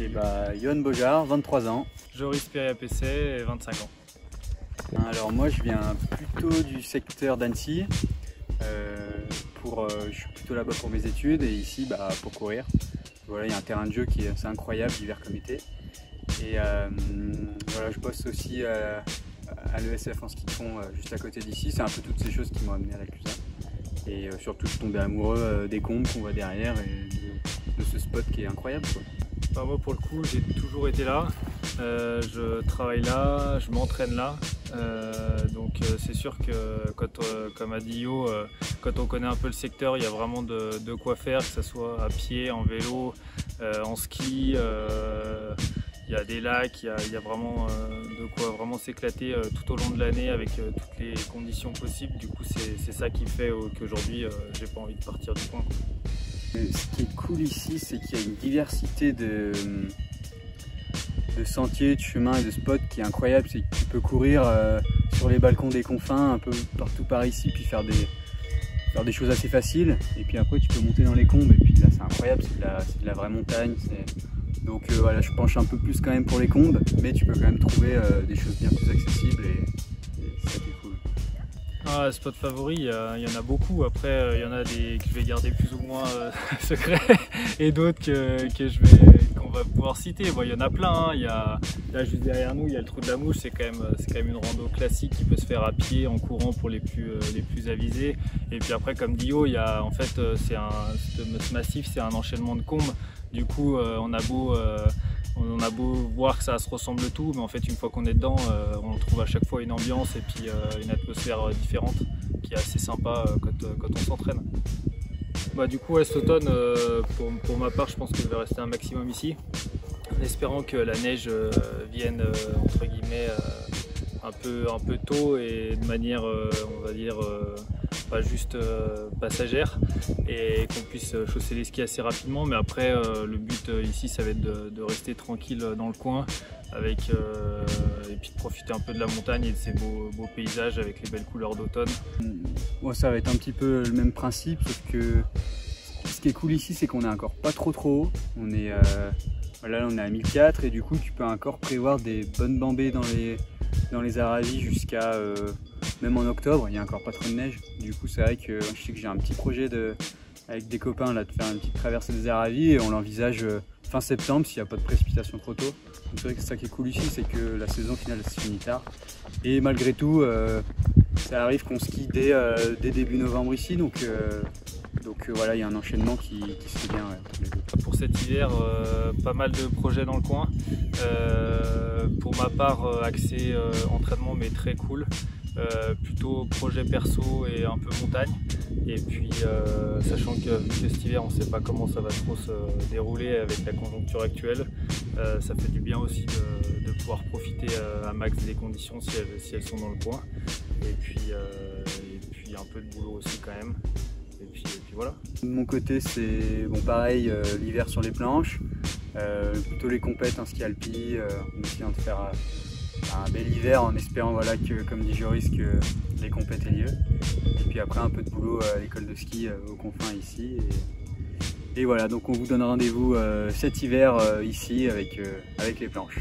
Et bah, Yohan Bojard, 23 ans. Joris Périapécé, 25 ans. Alors moi je viens plutôt du secteur d'Annecy. Je suis plutôt là-bas pour mes études et ici pour courir. Voilà, il y a un terrain de jeu qui est assez incroyable, d'hiver comme été. Et voilà, je bosse aussi à l'ESF en ski de fond juste à côté d'ici. C'est un peu toutes ces choses qui m'ont amené à la Clusaz. Et surtout je suis tombé amoureux des combes qu'on voit derrière et de ce spot qui est incroyable, quoi. Enfin, moi pour le coup j'ai toujours été là, je travaille là, je m'entraîne là, donc c'est sûr que comme a dit Yo, quand on connaît un peu le secteur, il y a vraiment de quoi faire, que ce soit à pied, en vélo, en ski, il y a des lacs, il y a vraiment de quoi vraiment s'éclater tout au long de l'année avec toutes les conditions possibles. Du coup c'est ça qui fait qu'aujourd'hui j'ai pas envie de partir du coin. Ce qui est cool ici, c'est qu'il y a une diversité de sentiers, de chemins et de spots qui est incroyable. C'est que tu peux courir sur les balcons des confins, un peu partout par ici, puis faire des choses assez faciles. Et puis après, tu peux monter dans les combes. Et puis là, c'est incroyable, c'est de la vraie montagne. Donc voilà, je penche un peu plus quand même pour les combes, mais tu peux quand même trouver des choses bien plus accessibles et c'est ça qui est cool. Ah, spot favori, il y en a beaucoup. Après, il y en a des que je vais garder plus ou moins secrets et d'autres qu'on va pouvoir citer. Bon, il y en a plein. Hein. Là, juste derrière nous, il y a le trou de la Mouche. C'est quand même une rando classique qui peut se faire à pied, en courant pour les plus avisés. Et puis après, comme dit Yo, en fait, ce massif, c'est un enchaînement de combes. Du coup, on a beau voir que ça se ressemble tout, mais en fait une fois qu'on est dedans, on trouve à chaque fois une ambiance et puis une atmosphère différente qui est assez sympa quand on s'entraîne. Du coup cet automne, pour ma part, je pense que je vais rester un maximum ici, en espérant que la neige vienne entre guillemets un peu tôt et de manière on va dire pas juste passagère, et qu'on puisse chausser les skis assez rapidement. Mais après le but ici ça va être de rester tranquille dans le coin et puis de profiter un peu de la montagne et de ces beaux paysages avec les belles couleurs d'automne. Bon, ça va être un petit peu le même principe, sauf que ce qui est cool ici, c'est qu'on est encore pas trop haut. Là on est à 1004 et du coup tu peux encore prévoir des bonnes bambées dans les Aravis jusqu'à même en octobre. Il n'y a encore pas trop de neige. Du coup c'est vrai que je sais que j'ai un petit projet avec des copains là, de faire une petite traversée des Aravis et on l'envisage fin septembre s'il n'y a pas de précipitation trop tôt. C'est vrai que ça qui est cool ici, c'est que la saison finale se finit tard et malgré tout ça arrive qu'on skie dès début novembre ici, donc voilà, il y a un enchaînement qui se fait bien. Ouais, pour cet hiver, pas mal de projets dans le coin. Pour ma part, axé entraînement mais très cool. Plutôt projet perso et un peu montagne. Et puis sachant que cet hiver on ne sait pas comment ça va trop se dérouler avec la conjoncture actuelle, ça fait du bien aussi de pouvoir profiter à max des conditions si elles sont dans le coin. Et puis un peu de boulot aussi quand même. Et puis voilà. De mon côté, c'est bon, pareil, l'hiver sur les planches, plutôt les compètes en ski alpi, on essaie de faire un bel hiver en espérant, voilà, que, comme dit Joris, que les compètes aient lieu. Et puis après un peu de boulot à l'école de ski aux confins ici. Et voilà, donc on vous donne rendez-vous cet hiver ici avec les planches.